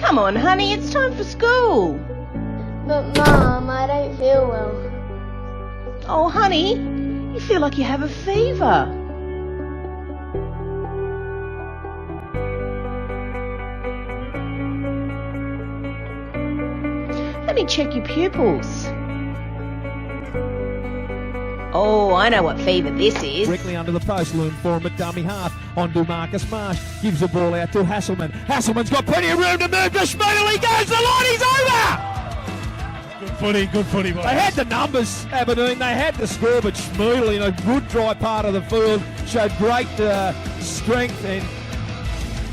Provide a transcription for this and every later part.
Come on, honey, it's time for school. But Mum, I don't feel well. Oh, honey, you feel like you have a fever. Let me check your pupils. Oh, I know what fever this is. Directly under the post, loom for him at dummy half. On to Marcus Marsh. Gives the ball out to Hasselman. Hasselman's got plenty of room to move. To Schmoodle. Goes the line. He's over. Good footy, boys. They had the numbers, Aberdeen. They had the score, but Schmoodle in a good dry part of the field showed great strength. And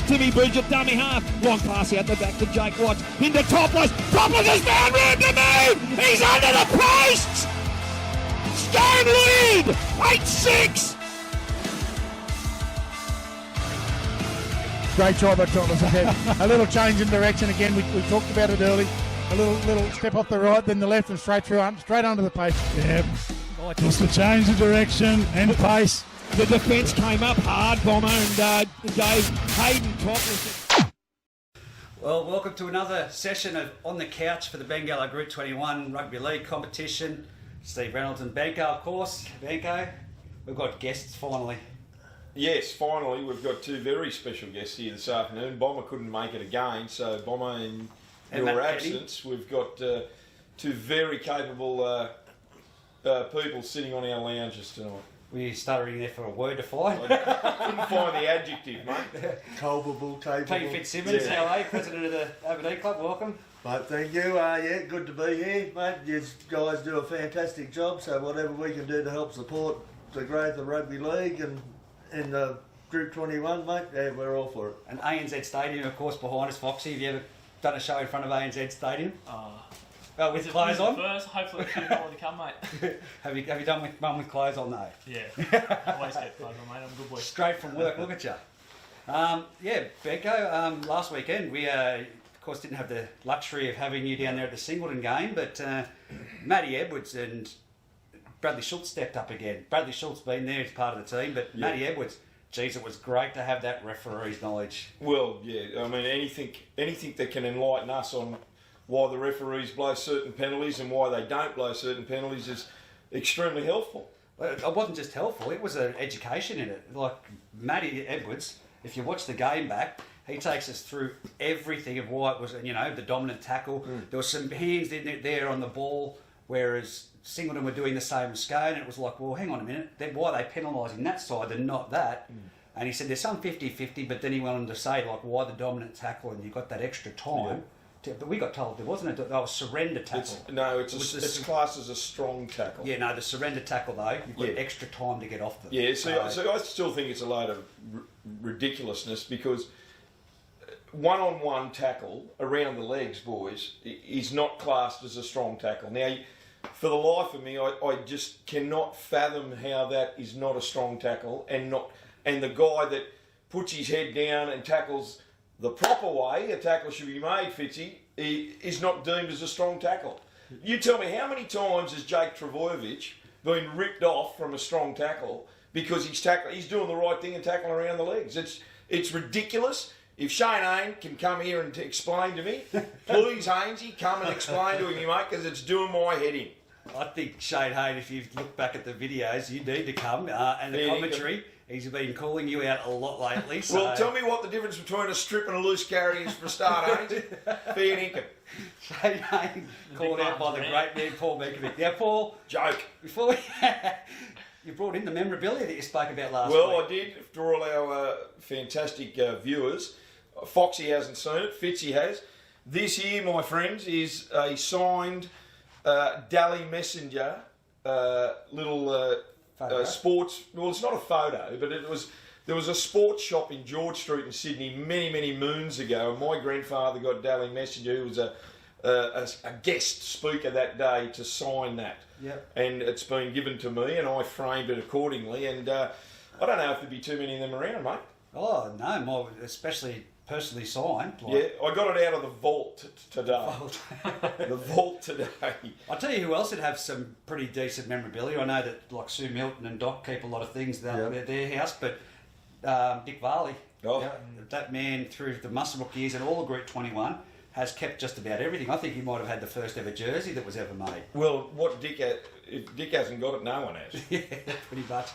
Timmy Bridget, dummy half. Long pass out the back to Jake Watts. Into Topless. Topless has found room to move. He's under the posts. Game lead, 8-6. Great job at Thomas again. A little change in direction again. We talked about it early. A little step off the right, then the left, and straight under the pace. Yeah, just a change of direction and pace. The defence came up hard, Bomber, and gave Hayden topless. Well, welcome to another session of On the Couch for the Bengalla Group 21 Rugby League competition. Steve Reynolds and Benko, of course. Benko, we've got guests finally. Yes, finally, we've got two very special guests here this afternoon. Bomber couldn't make it again, so Bomber, in your absence, we've got two very capable people sitting on our lounges tonight. Were you stuttering there for a word to find? I couldn't find the adjective, mate. Culpable, capable. Pete Fitzsimmons, Yeah. how are you? President of the Aberdeen Club, welcome. Mate, thank you. Yeah, good to be here, mate. You guys do a fantastic job, so whatever we can do to help support the growth of rugby league and in the Group 21, mate, yeah, we're all for it. And ANZ Stadium, of course, behind us. Foxy, have you ever done a show in front of ANZ Stadium? With clothes on? First, hopefully a few more to come, mate. Have you done one with clothes on though? Yeah, always get clothes on, mate. I'm a good boy. Straight from work, look at you. Yeah, Benko, last weekend we of course didn't have the luxury of having you down there at the Singleton game, but Matty Edwards and Bradley Schultz stepped up again. Bradley Schultz been there as part of the team, but yeah. Matty Edwards, geez, it was great to have that referee's knowledge. Well, yeah, I mean, anything that can enlighten us on why the referees blow certain penalties and why they don't blow certain penalties is extremely helpful. It wasn't just helpful, it was an education in it. Like Matty Edwards, if you watch the game back, he takes us through everything of why it was, the dominant tackle. There was some hands in there on the ball, whereas Singleton were doing the same as Scone, and it was like, well, hang on a minute, why are they penalising that side and not that? And he said there's some 50-50, but then he went on to say, like, why the dominant tackle, and you got that extra time. But we got told there wasn't a surrender tackle. It's classed as a strong tackle. Yeah, no, the surrender tackle though, you've got extra time to get off them. Yeah, so I still think it's a load of ridiculousness because one-on-one tackle around the legs, boys, is not classed as a strong tackle. Now, for the life of me, I just cannot fathom how that is not a strong tackle and the guy that puts his head down and tackles the proper way a tackle should be made, Fitzy, is not deemed as a strong tackle. You tell me, how many times has Jake Travojevic been ripped off from a strong tackle because he's doing the right thing and tackling around the legs? It's ridiculous. If Shane Hayden can come here and explain to me, please, Hainesy, come and explain to me, mate, because it's doing my head in. I think Shane Hayden, if you look back at the videos, you need to come and the commentary. He's been calling you out a lot lately. So. Well, tell me what the difference between a strip and a loose carry is for a start, Hainesy. Fair income. Shane Hayden called out by the great man Paul Benkovic. Now, Paul, joke. Before you brought in the memorabilia that you spoke about last week. Well, I did. For all our fantastic viewers, Foxy hasn't seen it. Fitzy has. This here, my friends, is a signed Dally Messenger little sports. Well, it's not a photo, but there was a sports shop in George Street in Sydney many moons ago, and my grandfather got Dally Messenger, who was a guest speaker that day, to sign that. Yep. And it's been given to me, and I framed it accordingly. And I don't know if there'd be too many of them around, mate. Oh no, more especially personally signed. Yeah, I got it out of the vault today. The vault today. I'll tell you who else would have some pretty decent memorabilia. I know that like Sue Milton and Doc keep a lot of things down at their house, but Dick Varley, that man through the Musselbrook years and all of Group 21, has kept just about everything. I think he might have had the first ever jersey that was ever made. Well, if Dick hasn't got it, no one has. Yeah, pretty much.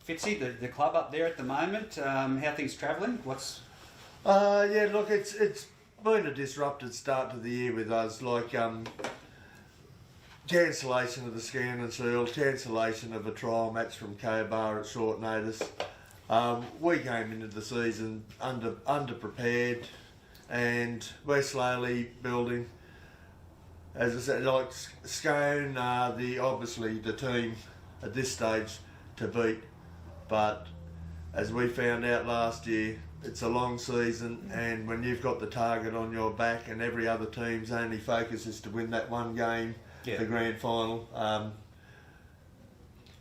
Fitzy, the club up there at the moment, how things travelling? Yeah, look, it's been a disrupted start to the year with us, like cancellation of the Scan and Seal, cancellation of a trial match from Cobar at short notice. We came into the season under-prepared, and we're slowly building. As I said, like Scone, obviously the team at this stage to beat, but as we found out last year, it's a long season, and when you've got the target on your back and every other team's only focus is to win that one game, the grand final.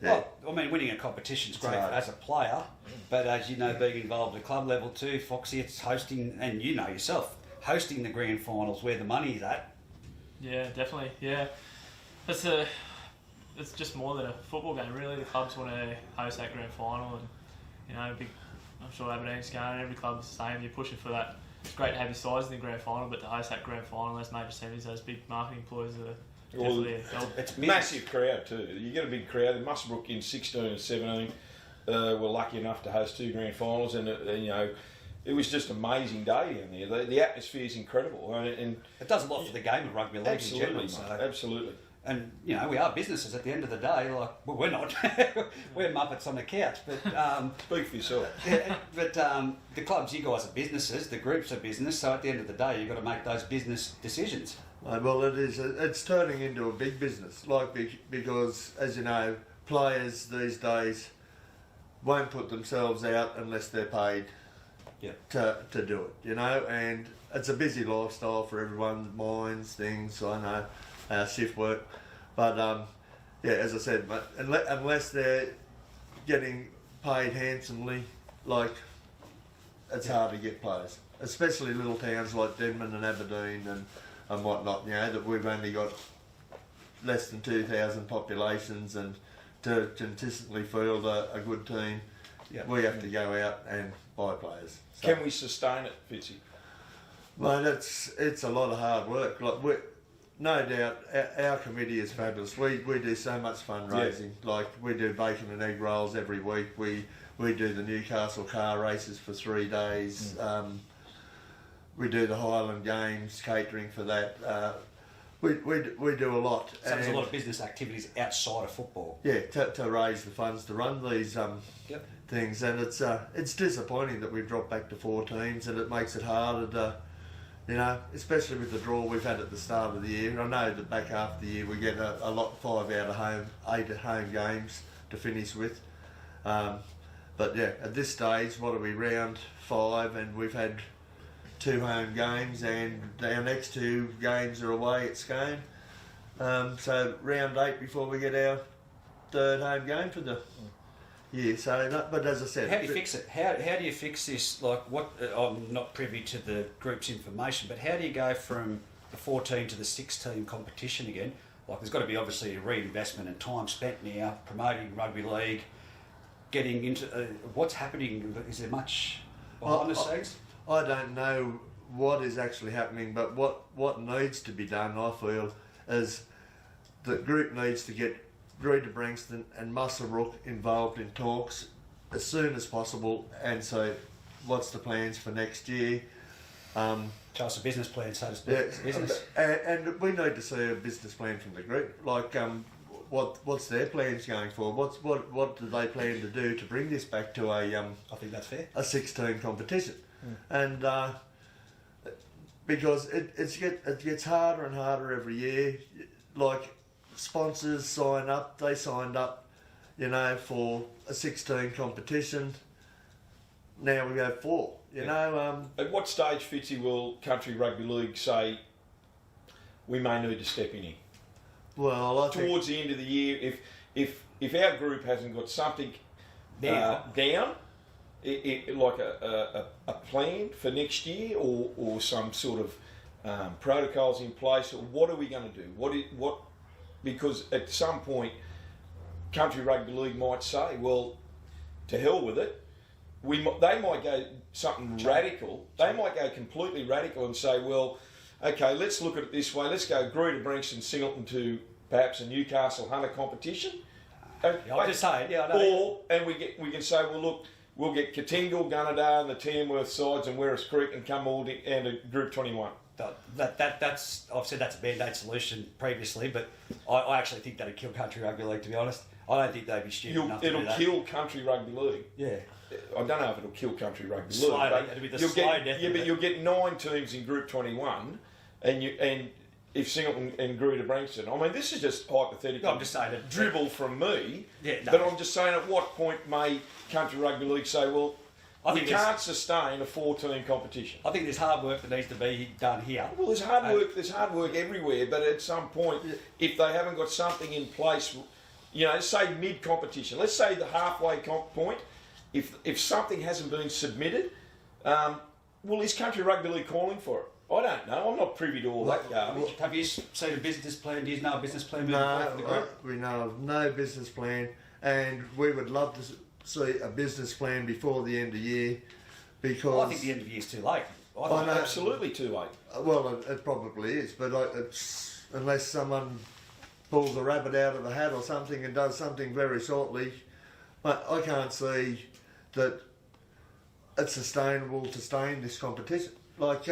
Well, I mean, winning a competition's great as a player, but as you know, being involved at club level too, Foxy, it's hosting, and you know yourself, hosting the grand finals where the money's at. Yeah, definitely. Yeah, it's just more than a football game, really. The clubs want to host that grand final, and you know, I'm sure Aberdeen's going. Every club's the same. You're pushing for that. It's great to have your sides in the grand final, but to host that grand final, those major semis, those big marketing employees are definitely a help. It's massive crowd too. You get a big crowd. In Muswellbrook in 16 and 17 were lucky enough to host 2 grand finals, and you know, it was just an amazing day down there. The atmosphere is incredible, and it does a lot for the game of rugby league in general. So. Absolutely. And you know, we are businesses at the end of the day. Like, well, we're not. We're muppets on the couch. But speak for yourself. Yeah, but the clubs, you guys are businesses. The groups are business. So at the end of the day, you've got to make those business decisions. Well, it is. It's turning into a big business, because as you know, players these days won't put themselves out unless they're paid. Yeah. To do it, you know, and it's a busy lifestyle for everyone's minds, things. I know, shift work, but yeah, as I said, unless they're getting paid handsomely, like it's hard to get players, especially little towns like Denman and Aberdeen and whatnot. You know, that we've only got less than 2,000 populations, and to consistently field a good team, we have to go out and buy players. So, can we sustain it, Fitzy? Well, it's a lot of hard work. Like no doubt, our committee is fabulous. We do so much fundraising. Yeah. Like we do bacon and egg rolls every week. We do the Newcastle car races for 3 days. We do the Highland Games, catering for that. We do a lot. So there's a lot of business activities outside of football. Yeah, to raise the funds to run these things, and it's disappointing that we've dropped back to 4 teams, and it makes it harder to, you know, especially with the draw we've had at the start of the year. And I know that back half of the year we get a lot 5 out of home, 8 at home games to finish with. But yeah, at this stage, what are we, round 5, and we've had 2 home games, and our next 2 games are away at Scone. So round 8 before we get our 3rd home game for the year. So, but as I said, how do you fix it? How do you fix this? Like, what? I'm not privy to the group's information, but how do you go from the 14 to the 16 competition again? Like, there's got to be obviously a reinvestment and time spent now promoting rugby league, getting into what's happening. Is there much behind the scenes? I don't know what is actually happening, but what needs to be done, I feel, is the group needs to get Greater Branxton and Muswellbrook involved in talks as soon as possible, and so what's the plans for next year? Tell us a business plan, so to speak. Yeah, business. And we need to see a business plan from the group. Like, what's their plans going forward? What do they plan to do to bring this back to a I think that's fair. A 16 competition, and because it gets harder and harder every year. Like, sponsors sign up. They signed up, you know, for a 16 competition. Now we go 4. You know. At what stage, Fitzy, will Country Rugby League say we may need to step in here? Well, I think towards the end of the year, if our group hasn't got something down, like a plan for next year, or some sort of protocols in place, what are we going to do? Because at some point, Country Rugby League might say, well, to hell with it, they might go something radical. They might go completely radical and say, well, okay, let's look at it this way. Let's go Grew to Brankston, Singleton to perhaps a Newcastle Hunter competition. I'm just saying, yeah, I know. And we can say, well, look, we'll get Katingal, Gunnedah and the Tamworth sides and Werris Creek and come all down to Group 21. That's I've said that's a band-aid solution previously, but I actually think that'd kill country rugby league, to be honest. I don't think they'd be stupid enough to do that. It'll kill country rugby league. Yeah. I don't know if it'll kill country rugby league. Slowly, it'll be the slow death. Yeah, but you'll get 9 teams in Group 21, and if Singleton and Grew to Brankston, I mean, this is just hypothetical. I'm just saying that dribble from me. Yeah, no. But I'm just saying, at what point may country rugby league say, well, we can't sustain a 4-team competition? I think there's hard work that needs to be done here. Well, there's hard work. There's hard work everywhere. But at some point, if they haven't got something in place, say mid-competition. Let's say the halfway point. If something hasn't been submitted, well, is country rugby league calling for it? I don't know. I'm not privy to all that garbage. Have you seen a business plan? Do you know a business plan? No, we know of no business plan, and we would love to see a business plan before the end of the year, because I think the end of the year's too late. I think absolutely too late. Well, it probably is, but it's, unless someone pulls a rabbit out of a hat or something and does something very shortly, but I can't see that it's sustainable to stay in this competition. Like,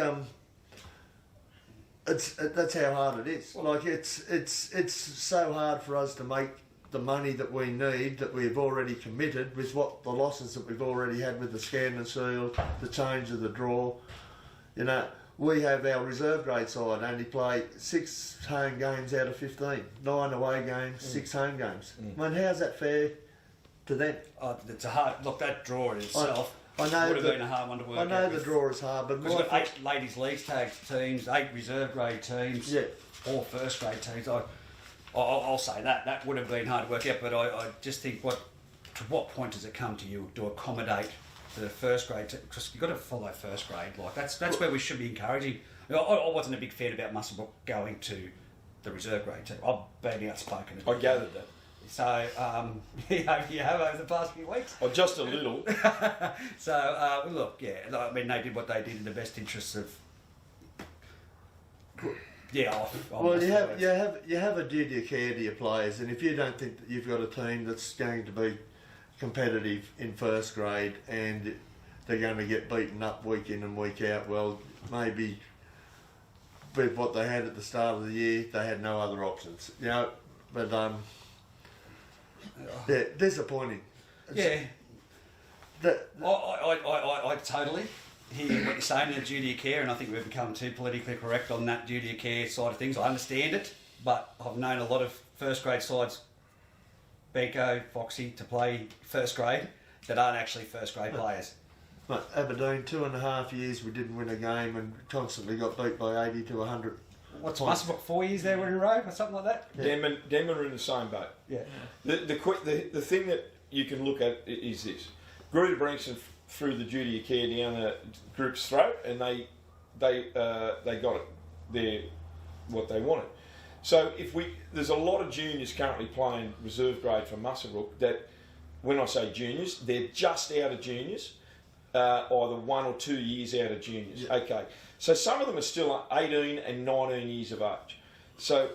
that's how hard it is. Like, it's so hard for us to make the money that we need, that we've already committed, with what the losses that we've already had with the scan and seal, the change of the draw. We have our reserve grade side only play 6 home games out of 15, 9 away games, 6 home games. I mean, how's that fair to them? It's a hard look. That draw in itself would have been a hard one to work out. I know the draw is hard, but we've got 8 ladies' league tag teams, 8 reserve grade teams, 4 first grade teams. I'll say that would have been hard to work out, but I just think to what point does it come to you to accommodate the first grade? Because you've got to follow first grade. Like that's where we should be encouraging. I wasn't a big fan about Muswellbrook going to the reserve grade team. I've been outspoken. I gathered that. So you have over the past few weeks. Oh, just a little. So look, I mean they did what they did in the best interests of. Yeah, well, you have a duty of care to your players, and if you don't think that you've got a team that's going to be competitive in first grade and they're going to get beaten up week in and week out, well, maybe with what they had at the start of the year, they had no other options. But disappointing. I totally hear what you're saying in the duty of care, and I think we've become too politically correct on that duty of care side of things. I understand it, but I've known a lot of first grade sides, Benko, Foxy, to play first grade that aren't actually first grade players. But Aberdeen, 2.5 years we didn't win a game and constantly got beat by 80 to 100. What's Muswellbrook, 4 years there in a row or something like that? Yeah. Denman are in the same boat. Yeah. The thing that you can look at is this: Grew to Brankston threw the duty of care down the group's throat, and they got it what they wanted. So there's a lot of juniors currently playing reserve grade for Muswellbrook that, when I say juniors, they're just out of juniors, either 1 or 2 years out of juniors. Yeah. Okay, so some of them are still 18 and 19 years of age. So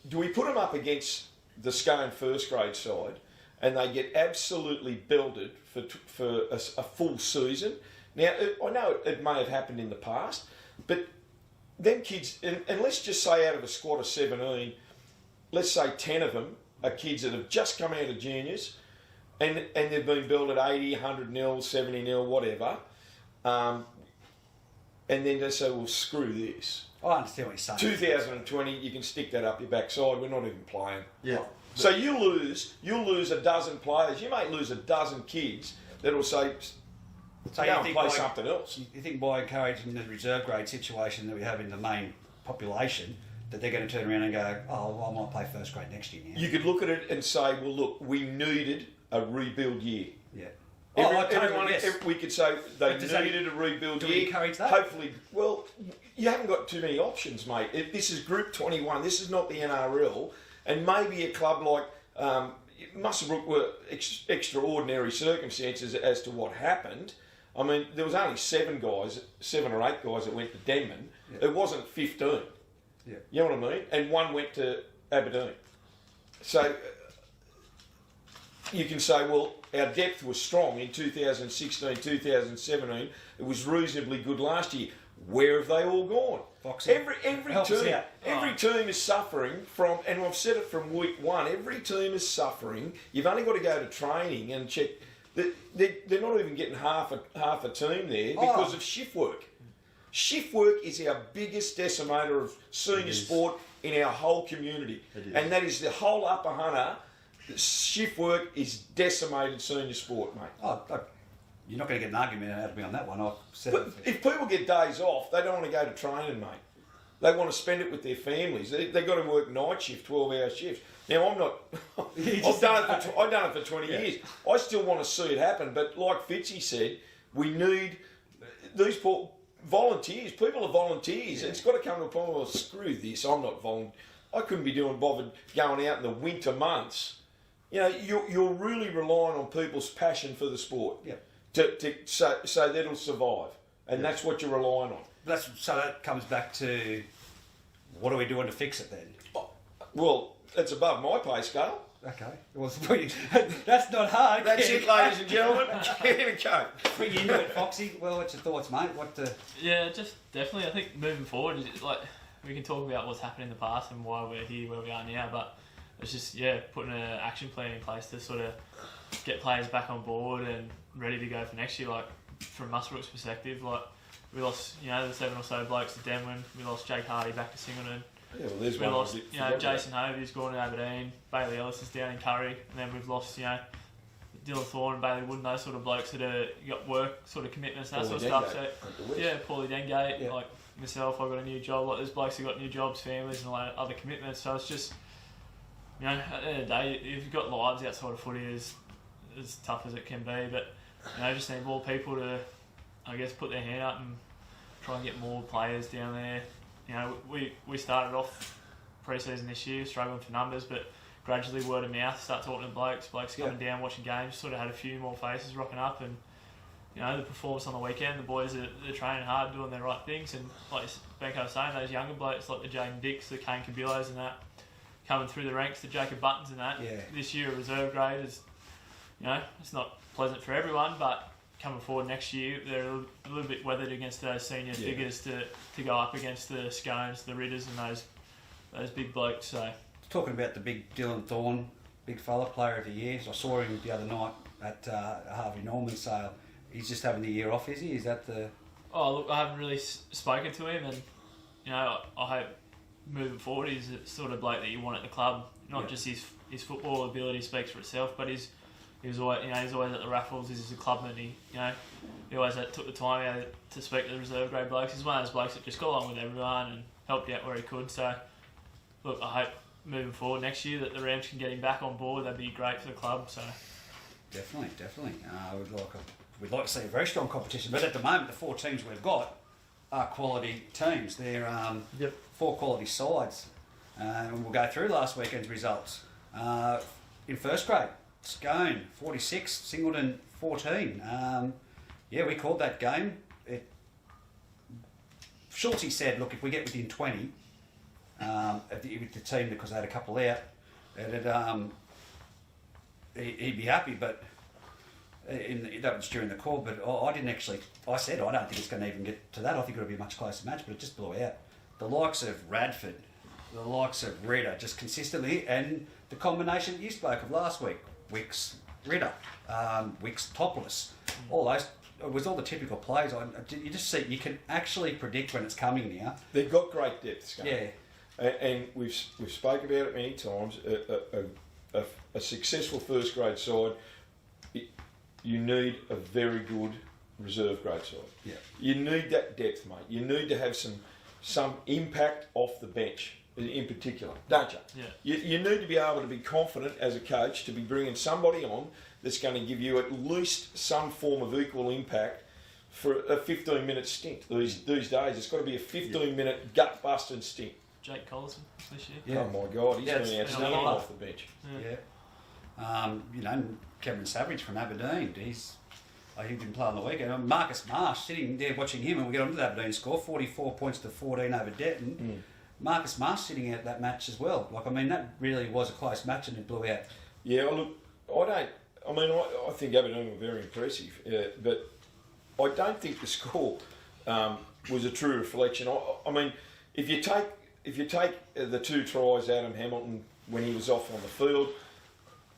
do we put them up against the Scone first grade side and they get absolutely belted for a full season? Now, I know it may have happened in the past, but them kids, and let's just say out of a squad of 17, let's say 10 of them are kids that have just come out of juniors and they've been belted 80, 100 nil, 70 nil, whatever. And then they say, well, screw this. I understand what you're saying. 2020, you can stick that up your backside. We're not even playing. Yeah. So you'll lose a dozen players. You may lose a dozen kids that'll say, go and play something else. You think by encouraging the reserve grade situation that we have in the main population, that they're going to turn around and go, I might play first grade next year now? You could look at it and say, well, look, we needed a rebuild year. Yeah. We could say they needed a rebuild year. Do we encourage that? Hopefully, well, you haven't got too many options, mate. This is Group 21. This is not the NRL. And maybe a club like Muswellbrook were extraordinary circumstances as to what happened. I mean, there was only 7 or 8 guys that went to Denman. It wasn't 15. Yeah. You know what I mean? And 1 went to Aberdeen. So you can say, well, our depth was strong in 2016, 2017. It was reasonably good last year. Where have they all gone? Foxy. Every team is suffering from, and I've said it from week 1. Every team is suffering. You've only got to go to training and check. They're not even getting half a team there because of shift work. Shift work is our biggest decimator of senior sport in our whole community, and that is the whole Upper Hunter. Shift work is decimated senior sport, mate. You're not going to get an argument out of me on that one. I've said But if people get days off, they don't want to go to training, mate. They want to spend it with their families. They've got to work night shift, 12-hour shifts. Now, I'm not... I've done it for 20 years. I still want to see it happen, but like Fitzy said, we need these volunteers. People are volunteers. It's got to come to a point where, screw this, I'm not volunteer. I couldn't be bothered going out in the winter months. You know, you're really relying on people's passion for the sport. Yep. So that it'll survive, and that's what you're relying on. So that comes back to, what are we doing to fix it then? Well, it's above my pay scale. Okay. Well, that's not hard. That's it, ladies and gentlemen. Here we go. Bring you into it, Foxy. Well, what's your thoughts, mate? Yeah, just definitely. I think moving forward, like we can talk about what's happened in the past and why we're here where we are now, but it's just putting an action plan in place to sort of get players back on board and ready to go for next year. Like from Musbrook's perspective, like we lost, the 7 or so blokes to Denman. We lost Jake Hardy back to Singleton. Yeah, well, there's we one. Lost, Jason Hovey, who's gone to Aberdeen. Bailey Ellis is down in Curry, and then we've lost, Dylan Thorne and Bailey Wood, and those sort of blokes that have got work sort of commitments and that sort of stuff. So Paulie Dengate, like myself, I've got a new job. Like there's blokes who've got new jobs, families, and like other commitments. So it's just, at the end of the day, if you've got lives outside of footy, as tough as it can be, but just need more people to, I guess, put their hand up and try and get more players down there. We started off pre-season this year struggling for numbers, but gradually word of mouth, start talking to blokes coming down, watching games, sort of had a few more faces rocking up, and the performance on the weekend, the boys are training hard, doing their right things, and like Benko was saying, those younger blokes like the Jaden Dix, the Kane Kabilos and that, coming through the ranks, the Jacob Buttons and that, this year a reserve grade is, it's not pleasant for everyone, but coming forward next year, they're a little bit weathered against those senior figures to go up against the Scones, the Ritters and those big blokes. So talking about the big Dylan Thorne, big fella, player of the year. I saw him the other night at Harvey Norman's sale. He's just having the year off, is he? Is that the... Oh, look, I haven't really spoken to him, and I hope moving forward he's the sort of bloke that you want at the club. Not just his football ability speaks for itself, but he was always, he's always at the raffles. He's a clubman. He always took the time out to speak to the reserve grade blokes. He's one of those blokes that just got along with everyone and helped out where he could. So, look, I hope moving forward next year that the Rams can get him back on board. That'd be great for the club. So, definitely. We'd like to see a very strong competition, but at the moment, the 4 teams we've got are quality teams. They're 4 quality sides, and we'll go through last weekend's results. In first grade, Scone 46, Singleton 14. We called that game. Schultze said, look, if we get within 20 with the team, because they had a couple out, he'd be happy, but that was during the call, but I said I don't think it's going to even get to that. I think it'll be a much closer match, but it just blew out. The likes of Radford, the likes of Ritter, just consistently, and the combination that you spoke of last week, Wicks, Ritter, Wicks, Topless, all those, it was all the typical plays. You just see, you can actually predict when it's coming now. They've got great depth, Scott. Yeah. And we've spoke about it many times. A successful first grade side, you need a very good reserve grade side. Yeah. You need that depth, mate. You need to have some impact off the bench in particular, don't you? Yeah. You need to be able to be confident as a coach to be bringing somebody on that's going to give you at least some form of equal impact for a 15-minute stint. These days, it's got to be a 15-minute gut-busting stint. Jake Collison this year. Yeah. Oh my God, he's been outstanding off the bench. Yeah. Cameron Savage from Aberdeen, He didn't play on the weekend. Marcus Marsh, sitting there watching him, and we get on to the Aberdeen score, 44 points to 14 over Denton. Marcus Marsh sitting out that match as well. Like, I mean, that really was a close match and it blew out. Yeah, look, I think Aberdeen were very impressive, but I don't think the score was a true reflection. I mean, if you take the 2 tries, Adam Hamilton, when he was off on the field,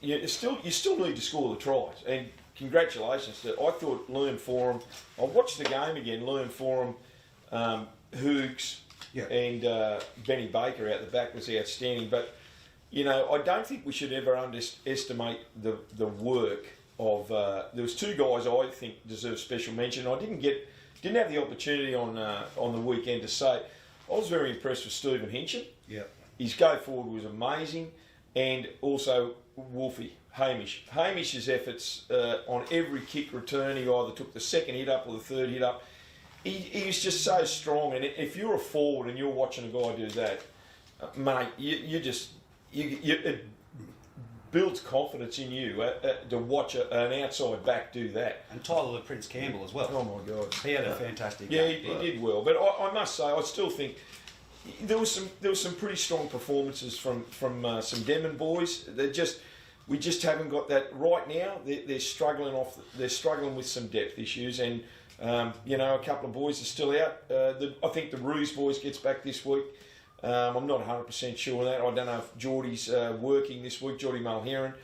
you still need to score the tries. And congratulations to, I thought Liam Forum, I watched the game again, Liam Forum, Hoogs, and Benny Baker out the back was outstanding. But, you know, I don't think we should ever underestimate the work of, there was 2 guys I think deserve special mention. I didn't have the opportunity on the weekend to say, I was very impressed with Stephen Hinchin. Yeah. His go forward was amazing, and also Wolfie, Hamish. Hamish's efforts on every kick return, he either took the second hit up or the third hit up. He was just so strong, and if you're a forward and you're watching a guy do that, mate, it builds confidence in you to watch an outside back do that. And Tyler the Prince Campbell as well. Oh my God, he had a fantastic game. Yeah, he did well. But I must say, I still think there was some pretty strong performances from some Demon boys. We just haven't got that right now. They're struggling with some depth issues, and you know, a couple of boys are still out. I think the Roos boys gets back this week. I'm not 100% sure on that. I don't know if Geordie's working this week, Geordie Mulheron.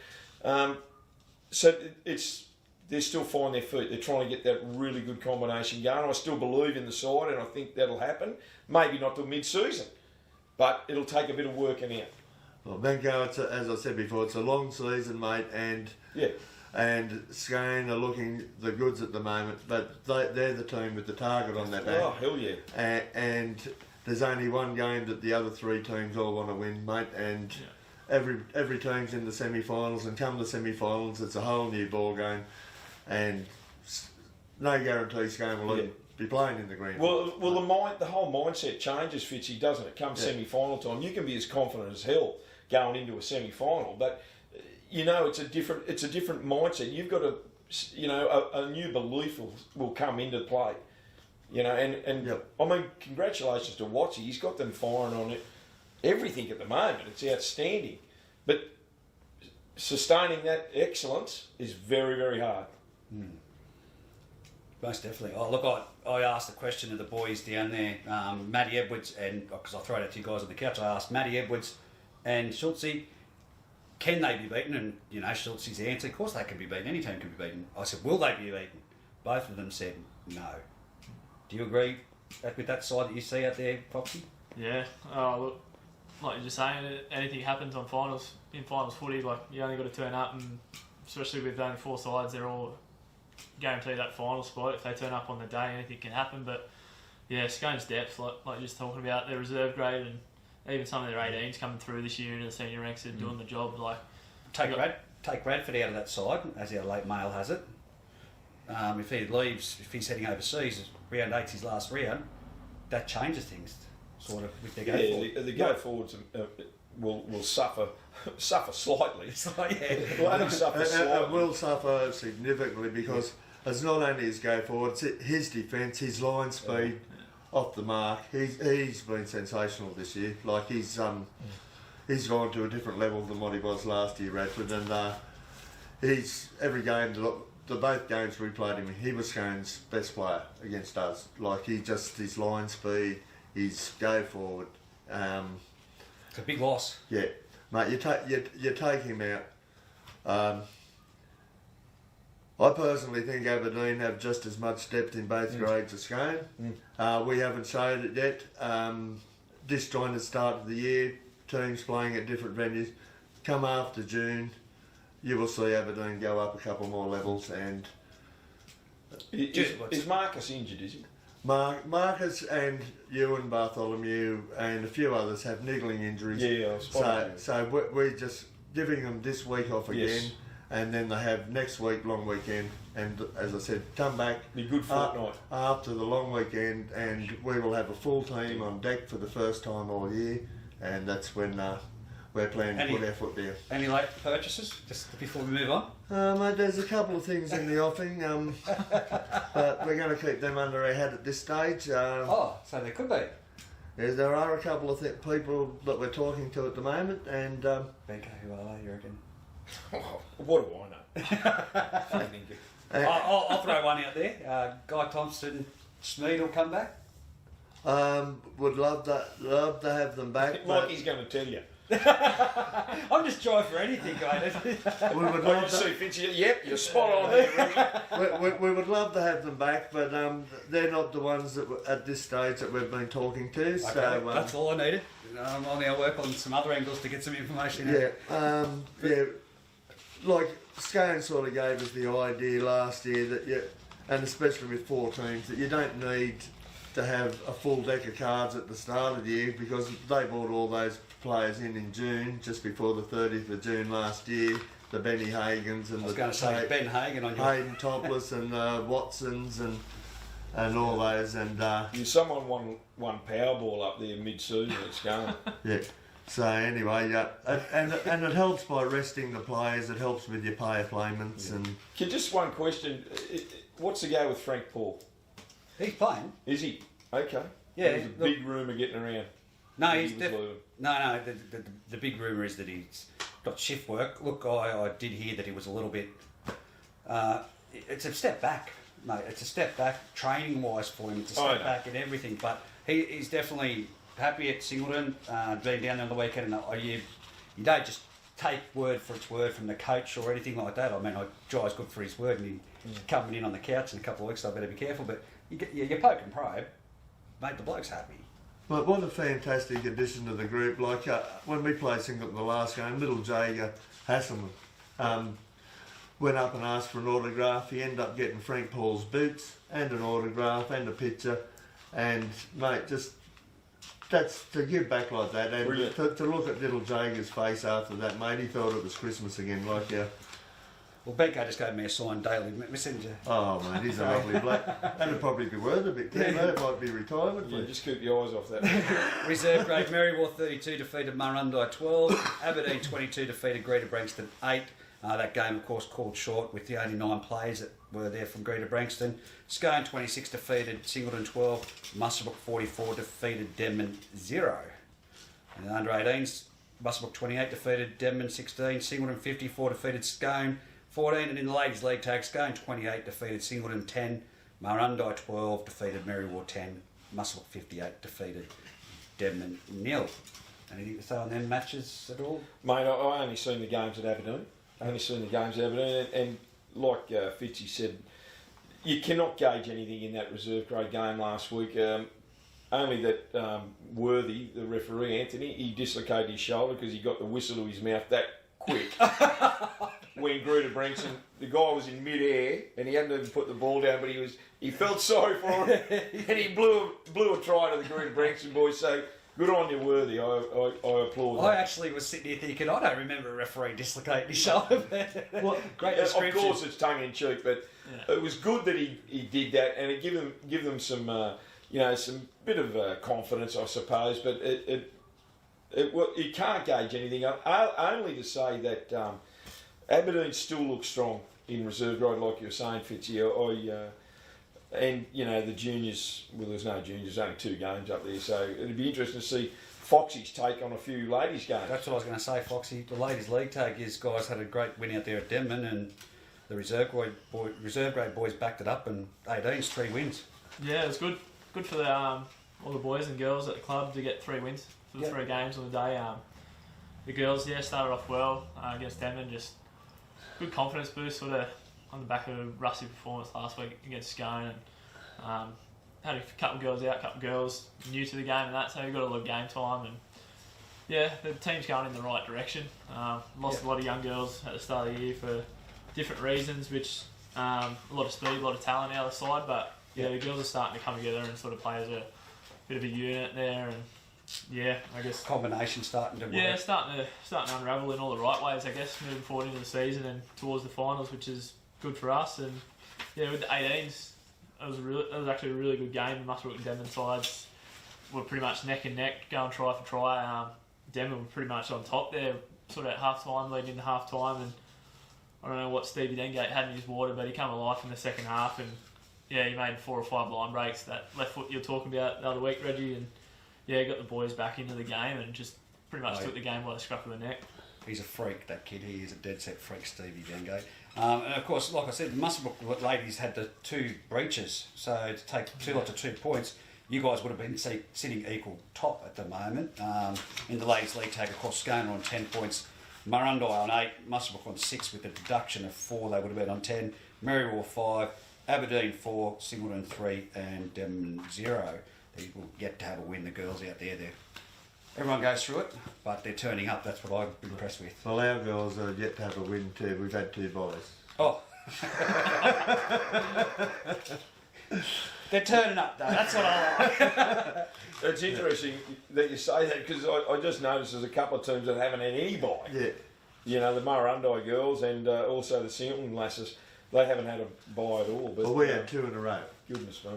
So they're still finding their feet. They're trying to get that really good combination going. I still believe in the side, and I think that'll happen. Maybe not till mid-season, but it'll take a bit of working out. Well, Benko, as I said before, it's a long season, mate, and Scone are looking the goods at the moment, but they're the team with the target on their back. Oh, hell yeah. And there's only one game that the other 3 teams all want to win, mate, and every team's in the semi-finals, and come the semi-finals, it's a whole new ball game, and no guarantee Scone will be playing in the grand final. Well, the whole mindset changes, Fitzy, doesn't it? Come semi-final time, you can be as confident as hell going into a semi-final, but you know it's a different mindset. You've got to, you know, a new belief will come into play. You know, and I mean, congratulations to Watsy. He's got them firing on it. Everything at the moment, it's outstanding. But sustaining that excellence is very, very hard. Most definitely. Oh, look, I asked the question of the boys down there, Matty Edwards, and because I throw it at you guys on the couch, I asked Matty Edwards and Schultzy, can they be beaten? And, you know, Schultzy's answer, of course they can be beaten. Any team can be beaten. I said, will they be beaten? Both of them said no. Do you agree with that side that you see out there, Foxy? Yeah. Look, like you're just saying, anything happens in finals footy, like you only got to turn up, and especially with only 4 sides, they're all guaranteed that final spot. If they turn up on the day, anything can happen. But yeah, Scone's depth, like you're just talking about, their reserve grade and even some of their 18s coming through this year into the senior ranks and doing the job. Like take Bradford out of that side, as our late mail has it. If he leaves, if he's heading overseas, round 8's his last round, that changes things, sort of, with their go forward. The go forwards will suffer slightly. It will suffer significantly because it's not only his go forward, it's his defence, his line speed off the mark. He's been sensational this year. Like he's gone to a different level than what he was last year, Radford, and he's every game. The both games we played him, he was Scone's best player against us. Like his line speed, his go forward. It's a big loss. Yeah, mate. You take him out. I personally think Aberdeen have just as much depth in both grades as Scone. We haven't showed it yet. Disjointed start of the year, teams playing at different venues. Come after June, you will see Aberdeen go up a couple more levels. And is Marcus injured? Is he? Marcus and Ewan Bartholomew and a few others have niggling injuries. Yeah, so we're just giving them this week off again, and then they have next week long weekend. And as I said, come back. Be good fortnight after the long weekend, and we will have a full team on deck for the first time all year, and that's when we're planning to put our foot down. Any late purchases, just before we move on? Mate, there's a couple of things in the offing, but we're going to keep them under our hat at this stage. So there could be. There are a couple of people that we're talking to at the moment, and Benko, who are they, you reckon? What do I know? I'll throw one out there. Guy Thompson, Smead will come back. Would love to have them back. Like he's going to tell you. I'm just trying for anything, guys. We would I love can see to, Fitzy. Yep, you're spot on there. we would love to have them back, but they're not the ones that at this stage that we've been talking to. Okay, So that's all I needed. I'll now work on some other angles to get some information out. yeah, like Scone sort of gave us the idea last year that and especially with 4 teams, that you don't need to have a full deck of cards at the start of the year, because they bought all those players in June, just before the 30th of June last year. The Benny Hagens and I was going to say Ben Hagen on your... Hayden Topless and Watsons and all those, and Someone won Powerball up there mid-season at Scone. yeah. So anyway, and it helps by resting the players. It helps with your player payments and. Just one question: what's the go with Frank Paul? He's playing. Is he? Okay. Yeah. There's a big rumour getting around. No, the big rumour is that he's got shift work. Look, I did hear that he was a little bit. It's a step back, mate. It's a step back training wise for him. It's a step back in everything. But he's definitely happy at Singleton. Being down there on the weekend, and you don't just take word for its word from the coach or anything like that. I mean, Jai's good for his word, and he's coming in on the couch in a couple of weeks. So I better be careful. But you poke and probe, mate. The bloke's happy. But what a fantastic addition to the group. Like when we played Singleton the last game, little Jager Hasselman went up and asked for an autograph. He ended up getting Frank Paul's boots and an autograph and a picture. And mate, just that's to give back like that, and to look at little Jager's face after that, mate. He thought it was Christmas again. Like Well, Benko just gave me a signed daily messenger. Oh, mate, he's a lovely bloke. That'd probably be worth a bit, too, mate. It might be retirement. Yeah, just keep your eyes off that. Reserve grade Merriwell 32 defeated Murrundi 12. Aberdeen 22 defeated Greater Branxton 8. That game, of course, called short with the only 9 players that were there from Greater Branxton. Scone 26 defeated Singleton 12. Muswellbrook 44 defeated Denman 0. And under 18s, Muswellbrook 28 defeated Denman 16. Singleton 54 defeated Scone 14, and in the ladies' league tag, Scone 28 defeated Singleton 10, Murrundi 12 defeated Merriwell 10, Muswellbrook 58 defeated Denman 0. Anything to say on them matches at all? Mate, I only seen the games at Aberdeen. And like Fitzy said, you cannot gauge anything in that reserve grade game last week. Only that Worthy, the referee, Anthony, he dislocated his shoulder because he got the whistle to his mouth that quick. When Greater Branxton, the guy was in mid-air and he hadn't even put the ball down, but he felt sorry for him and he blew a try to the Greater Branxton boys. So good on you, Worthy. I applaud that. I actually was sitting here thinking, I don't remember a referee dislocating his shoulder. Well, great description. Of course, it's tongue in cheek, but it was good that he did that, and it give them some some bit of confidence, I suppose. But you can't gauge anything. Only to say that Aberdeen still looks strong in reserve grade, like you were saying, Fitzy. And the juniors. Well, there's no juniors. There's only 2 games up there, so it'd be interesting to see Foxy's take on a few ladies' games. That's what I was going to say, Foxy. The ladies' league tag, his guys had a great win out there at Denman, and the reserve grade boys backed it up, and 18's 3 wins. Yeah, it was good. Good for all the boys and girls at the club to get 3 wins for the 3 games on the day. The girls, started off well against Denman. Just good confidence boost, sort of on the back of a rusty performance last week against Scone, and had a couple of girls out, a couple of girls new to the game and that, so we got a lot of game time, and the team's going in the right direction. Lost a lot of young girls at the start of the year for different reasons, which a lot of speed, a lot of talent out of the side, but the girls are starting to come together and sort of play as a bit of a unit there, and I guess combination starting to work. Yeah, starting to unravel in all the right ways, I guess, moving forward into the season and towards the finals, which is good for us. And with the 18s, it was actually a really good game. The Muswellbrook and Denman sides were pretty much neck and neck, going try for try. Denver were pretty much on top there, sort of at half time, leading into half time, and I don't know what Stevie Dengate had in his water, but he came alive in the second half, and yeah, he made 4 or 5 line breaks. That left foot you were talking about the other week, Reggie, and yeah, he got the boys back into the game and just pretty much took the game by the scruff of the neck. He's a freak, that kid. He is a dead set freak, Stevie Dengate. And of course, like I said, the Muswellbrook ladies had the 2 breaches, so to take 2 lots of 2 points, you guys would have been sitting equal top at the moment. In the ladies' league tag, of course, Scone on 10 points, Murrundi on 8, Muswellbrook on 6 with a deduction of 4. They would have been on 10. Merriwell 5, Aberdeen 4, Singleton 3, and Devon 0. They will yet to have a win. The girls out there, everyone goes through it, but they're turning up. That's what I've been impressed with. Well, our girls are yet to have a win too. We've had 2 buys. Oh. They're turning up, though. That's what I like. It's interesting that you say that because I just noticed there's a couple of teams that haven't had any buy. Yeah. You know, the Murrundi girls and also the Singleton lasses, they haven't had a buy at all. But, Well, we had 2 in a row. Goodness me.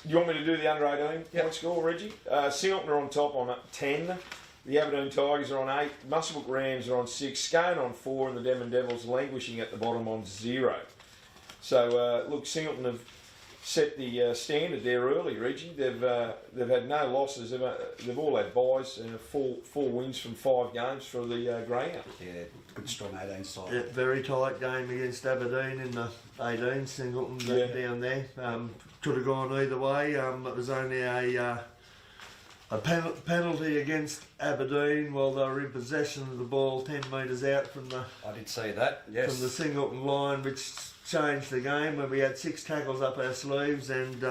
You want me to do the under 18 point score, Reggie? Singleton are on top on 10. The Aberdeen Tigers are on 8. Muswellbrook Rams are on 6. Scone on 4, and the Devon Devils languishing at the bottom on 0. So look, Singleton have set the standard there early, Reggie. They've had no losses. They've all had buys. 4 wins from 5 games for the Greyhounds. Yeah, good strong 18 side. Yeah, very tight game against Aberdeen in the 18. Singleton down there. Could have gone either way. It was only a penalty against Aberdeen while they were in possession of the ball 10 metres out from the. I did see that. Yes. From the Singleton line, which changed the game when we had 6 tackles up our sleeves and.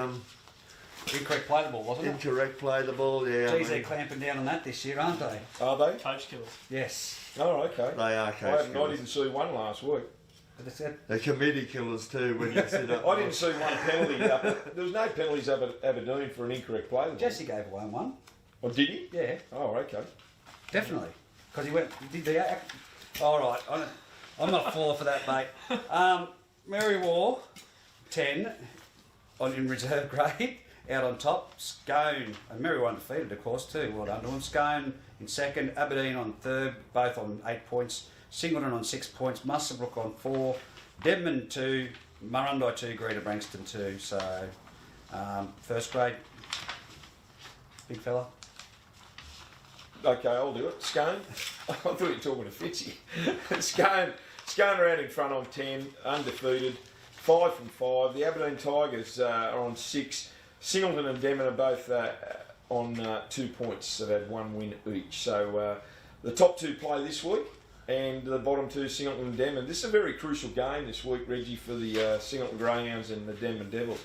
Incorrect play the ball, wasn't it? Incorrect play the ball. Yeah. Geez, they're clamping down on that this year, aren't they? Are they? Coach killers. Yes. Oh, okay. They are coach I killers. didn't see one last week. They're committee killers too when you sit up. I didn't see one penalty up. There was no penalties up at Aberdeen for an incorrect play. Jesse gave away one. Oh, did he? Yeah. Oh, okay. Definitely. Because he did the. All right. I'm not falling for that, mate. Merriwell, 10 in reserve grade, out on top. Scone, and Merriwell undefeated, of course, too. Well done to them. Scone in second, Aberdeen on third, both on 8 points. Singleton on 6 points, Muswellbrook on 4, Devon 2, Murrundi 2, Greta Brankston 2. So, first grade, big fella. Okay, I'll do it. Scone. I thought you were talking to Fitzy. Scone are out in front on 10, undefeated, 5 from 5. The Aberdeen Tigers are on 6. Singleton and Devon are both on 2 points. They've had 1 win each. So the top 2 play this week, and the bottom 2, Singleton and Devon. This is a very crucial game this week, Reggie, for the Singleton Greyhounds and the Devon Devils.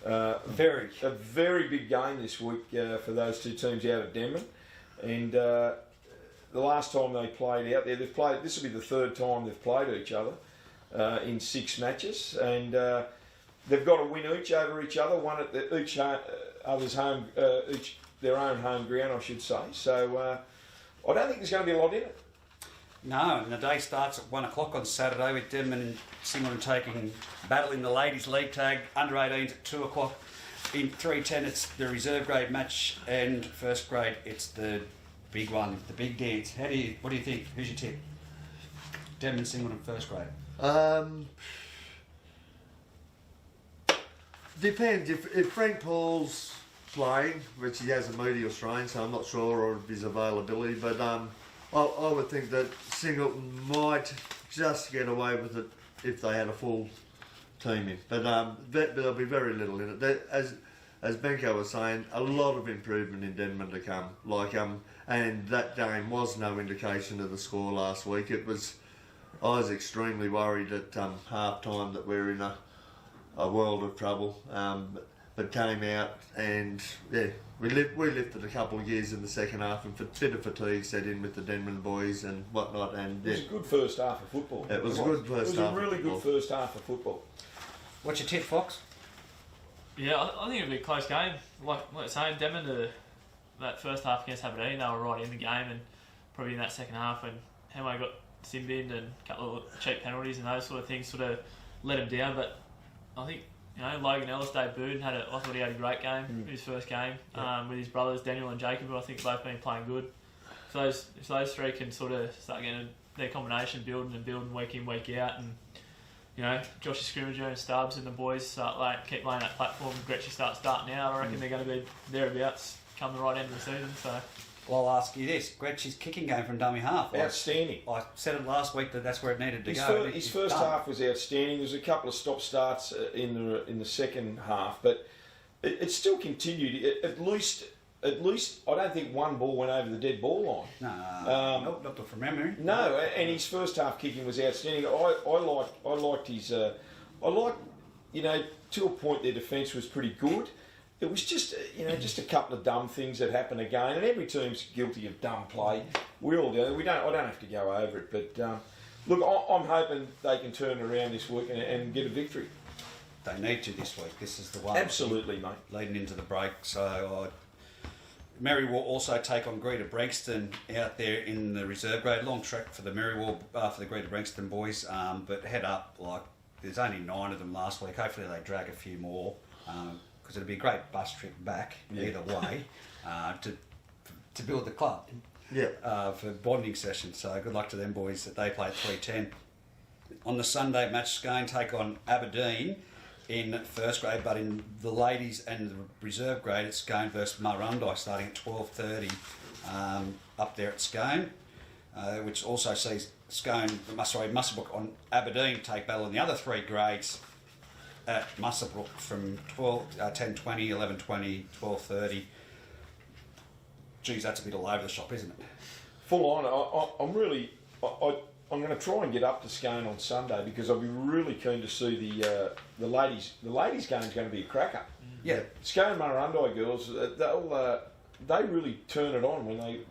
A very big game this week for those 2 teams out of Denman. And the last time they played out there, this will be the 3rd time they've played each other in 6 matches. And they've got a win each over each other, one at each other's home, their own home ground, I should say. So I don't think there's going to be a lot in it. No, and the day starts at 1 o'clock on Saturday with Denman and Singleton taking battle in the ladies' league tag. Under 18s at 2 o'clock. In 310, it's the reserve grade match, and first grade, it's the big one, the big dance. What do you think? Who's your tip? Denman, Singleton, first grade. Depends. If Frank Paul's playing, which he has a medial strain, so I'm not sure of his availability, but I would think that Singleton might just get away with it if they had a full team in. But there'll be very little in it. As Benko was saying, a lot of improvement in Denman to come. And that game was no indication of the score last week. I was extremely worried at half time that we're in a world of trouble. But came out and we lifted a couple of gears in the second half, and a bit of fatigue set in with the Denman boys and whatnot. And it was a good first half of football. It was a good first half. It was a really good first half of football. What's your tip, Fox? Yeah, I think it'll be a close game. Like saying, Denman, that first half against Aberdeen, they were right in the game, and probably in that second half when Hemway got sin binned and a couple of cheap penalties and those sort of things sort of let him down. But I think, Logan Ellis debuted and I thought he had a great game, his first game, with his brothers Daniel and Jacob, who I think both been playing good. if those three can sort of start getting their combination building week in, week out, and Joshy Scrimmager and Stubbs and the boys keep laying that platform, Gretchy starts starting out, I reckon they're going to be thereabouts come the right end of the season. So. Well, I'll ask you this. Gretchy's kicking game from dummy half. Outstanding. I said it last week that that's where it needed to go. His first half was outstanding. There's a couple of stop-starts in the second half, but it still continued. At least, I don't think one ball went over the dead ball line. No, not from memory. No, and his first half kicking was outstanding. I liked his. To a point, their defence was pretty good. It was just a couple of dumb things that happen again, and every team's guilty of dumb play. We all do. I don't have to go over it, but look, I'm hoping they can turn around this week and get a victory. They need to this week. This is the one. Absolutely, mate. Leading into the break, so. Merry will also take on Greater Branxton out there in the reserve grade. Long trek for the Merrywall for the Greater Branxton boys, but head up. There's only 9 of them last week. Hopefully they drag a few more. Because it'll be a great bus trip back either way to build the club for bonding sessions. So good luck to them boys that they play at 3:10. On the Sunday match, Scone take on Aberdeen in first grade, but in the ladies and the reserve grade, it's Scone versus Murrundi starting at 12:30 up there at Scone, which also sees Musselbrook on Aberdeen take battle in the other 3 grades at Musselbrook from 10:20, 11:20, 12:30. Geez, that's a bit all over the shop, isn't it? Full on. I'm going to try and get up to Scone on Sunday because I'll be really keen to see the ladies. The ladies' game is going to be a cracker. Yeah, Scone Murrundi girls, they really turn it on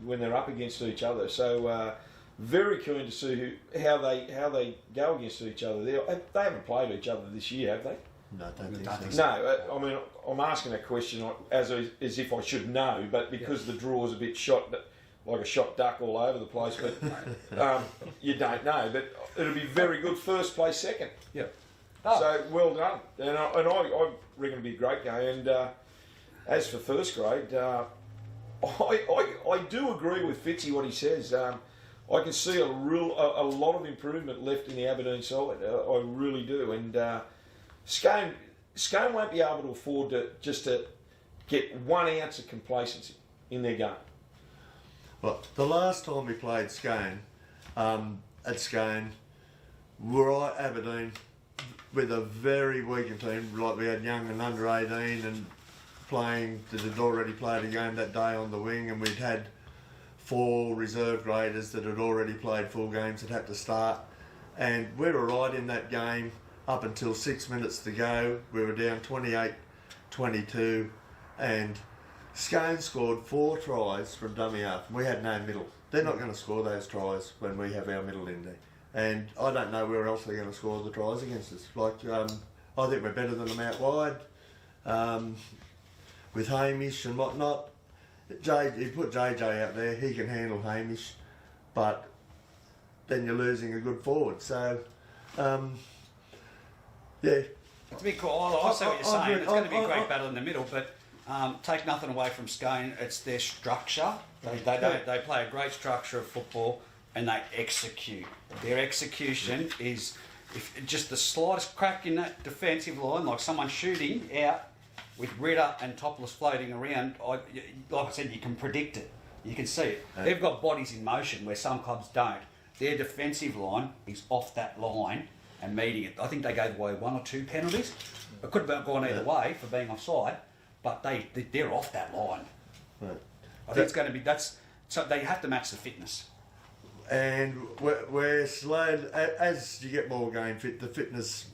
when they're up against each other. So very keen to see how they go against each other. They haven't played each other this year, have they? No, I don't think so. No, I mean I'm asking that question as if I should know, but because the draw's a bit shot. Like a shot duck all over the place, but you don't know. But it'll be very good. First place, second. Yeah. So well done. And I reckon it'll be a great game. And as for first grade, I do agree with Fitzy what he says. I can see a lot of improvement left in the Aberdeen side. I really do. And Scone won't be able to afford to get 1 ounce of complacency in their game. Well, the last time we played Scone, at Scone, we were at Aberdeen with a very weakened team. Like we had young and under 18 and playing that had already played a game that day on the wing, and we'd had 4 reserve graders that had already played full games that had to start. And we were right in that game up until 6 minutes to go. We were down 28-22 and Scone scored 4 tries from dummy half. We had no middle. They're not going to score those tries when we have our middle in there. And I don't know where else they're going to score the tries against us. I think we're better than them out wide. With Hamish and whatnot. He put JJ out there. He can handle Hamish. But then you're losing a good forward. So, yeah. It's a bit cool. I see what you're saying. It's going to be a great battle in the middle, but take nothing away from Scone. It's their structure. They play a great structure of football and they execute. Their execution is if just the slightest crack in that defensive line, like someone shooting out with Ritter and Topless floating around, like I said, you can predict it. You can see it. They've got bodies in motion where some clubs don't. Their defensive line is off that line and meeting it. I think they gave away 1 or 2 penalties. It could have gone either way for being offside, but they're off that line. Right. I think it's going to be so they have to match the fitness. And we're slow as you get more game fit. The fitness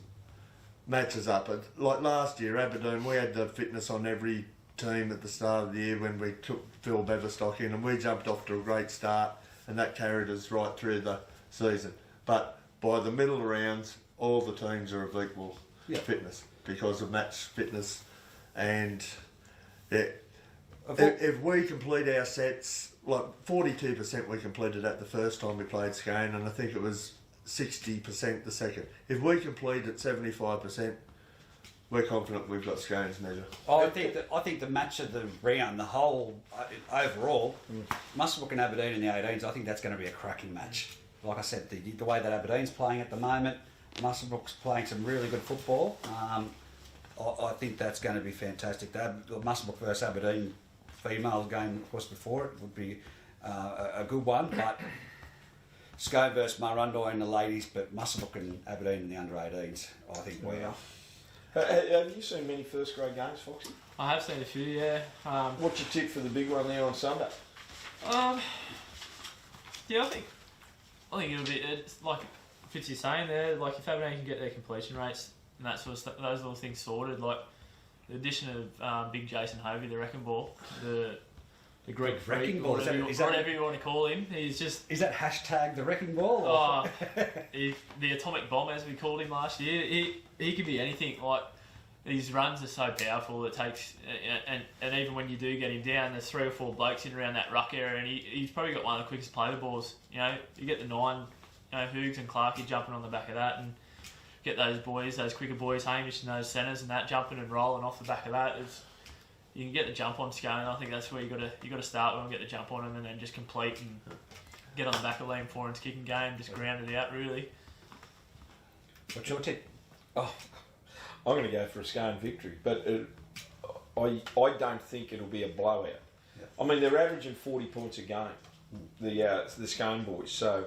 matches up. Like last year, Aberdeen, we had the fitness on every team at the start of the year when we took Phil Beverstock in, and we jumped off to a great start, and that carried us right through the season. But by the middle rounds, all the teams are of equal fitness because of match fitness. And if we complete our sets, like 42% we completed at the first time we played Scone, and I think it was 60% the second. If we complete at 75%, we're confident we've got Scone's measure. I think the match of the round, the whole overall, Muswellbrook and Aberdeen in the 18s. I think that's going to be a cracking match. Like I said, the way that Aberdeen's playing at the moment, Muswellbrook's playing some really good football. I think that's going to be fantastic. The Muswellbrook versus Aberdeen females game, of course, before it would be a good one, but Scone versus Murrundi in the ladies, but Muswellbrook and Aberdeen in the under 18s. I think wow. Have you seen many first grade games, Foxy? I have seen a few, yeah. What's your tip for the big one there on Sunday? Yeah, I think it'll be, it's like Fitzy's saying there, like if Aberdeen can get their completion rates and that sort of stuff, those little things sorted, like the addition of Big Jason Hovey, the wrecking ball, the Greek wrecking ball, whatever you want to call him, he's just... Is that hashtag the wrecking ball? The atomic bomb, as we called him last year, he can be anything. Like, his runs are so powerful, it takes... And even when you do get him down, there's 3 or 4 blokes in around that ruck area, and he's probably got one of the quickest play the balls. You know, you get the 9, Hoogs and Clarkey jumping on the back of that, and get those boys, those quicker boys, Hamish and those centres and that, jumping and rolling off the back of that. You can get the jump on Scone. I think that's where you got to start with, and get the jump on him, and then just complete and get on the back of Liam Foran's kicking game, just ground it out really. What's your tip? Oh, I'm going to go for a Scone victory, but I don't think it'll be a blowout. Yeah. I mean, they're averaging 40 points a game, the Scone boys. So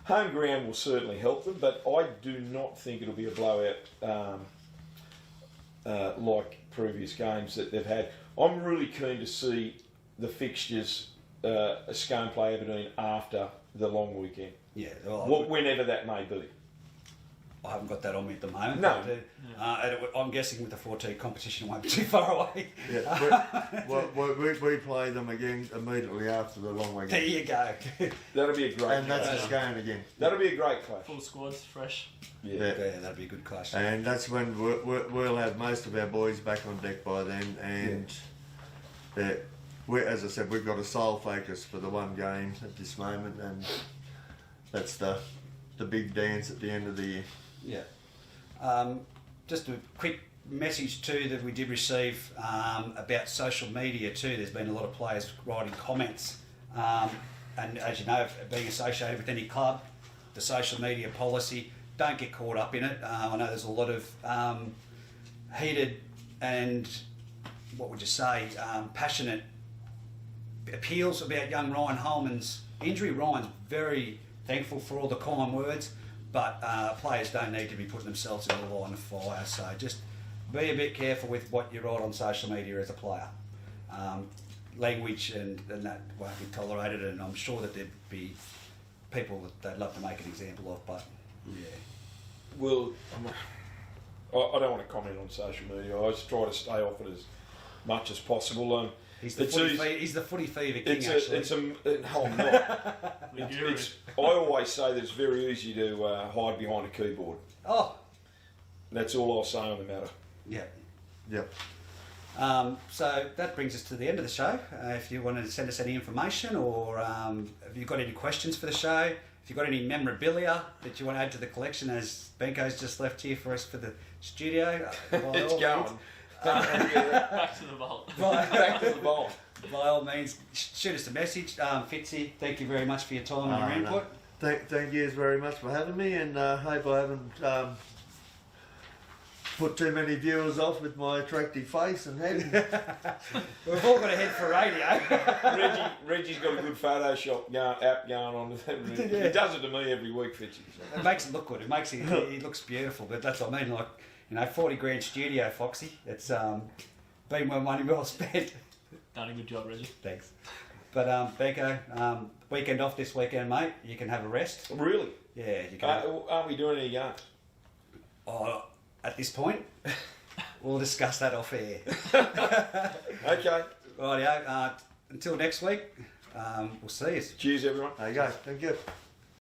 home ground will certainly help them, but I do not think it'll be a blowout like previous games that they've had. I'm really keen to see the fixtures Scone play Aberdeen after the long weekend. Yeah, whenever that may be. I haven't got that on me at the moment. No. But, I'm guessing with the 14 competition, it won't be too far away. Yeah, we play them again immediately after the long weekend. There you go. That'll be a great. And that's a Scone again. That'll be a great clash. Full squads, fresh. Yeah, that'll be a good clash. And that's when we'll have most of our boys back on deck by then. And as I said, we've got a sole focus for the one game at this moment, and that's the big dance at the end of the year. Yeah. Just a quick message too that we did receive about social media too. There's been a lot of players writing comments, and as you know, being associated with any club, the social media policy, don't get caught up in it. I know there's a lot of heated and what would you say, passionate appeals about young Ryan Holman's injury. Ryan's very thankful for all the kind words, but players don't need to be putting themselves in the line of fire. So just be a bit careful with what you write on social media as a player. Language and that won't be tolerated, and I'm sure that there'd be people that they'd love to make an example of, but yeah. Well, I don't want to comment on social media. I just try to stay off it as much as possible. He's the footy fever king, actually. No, I'm not. I always say that it's very easy to hide behind a keyboard. Oh. That's all I'll say on the matter. Yeah. Yep. So that brings us to the end of the show. If you want to send us any information, or have you got any questions for the show, if you've got any memorabilia that you want to add to the collection, as Benko's just left here for us for the studio, it's going. Back to the vault. Back to the vault. By all means, shoot us a message. Fitzy, thank you very much for your time and your input. No. Thank you very much for having me, and hope I haven't put too many viewers off with my attractive face and head. We've all got a head for radio. Reggie's got a good Photoshop app going on. He does it to me every week, Fitzy. It makes it look good. It makes it. He looks beautiful. But that's what I mean. Like, 40 grand studio, Foxy. It's been money well spent. Done a good job, Reggie. Thanks. But Benko, weekend off this weekend, mate. You can have a rest. Really? Yeah, you can. Aren't we doing any games? Oh, at this point, we'll discuss that off air. Okay. Rightio. Until next week, we'll see you. Cheers, everyone. There you go. Thank you.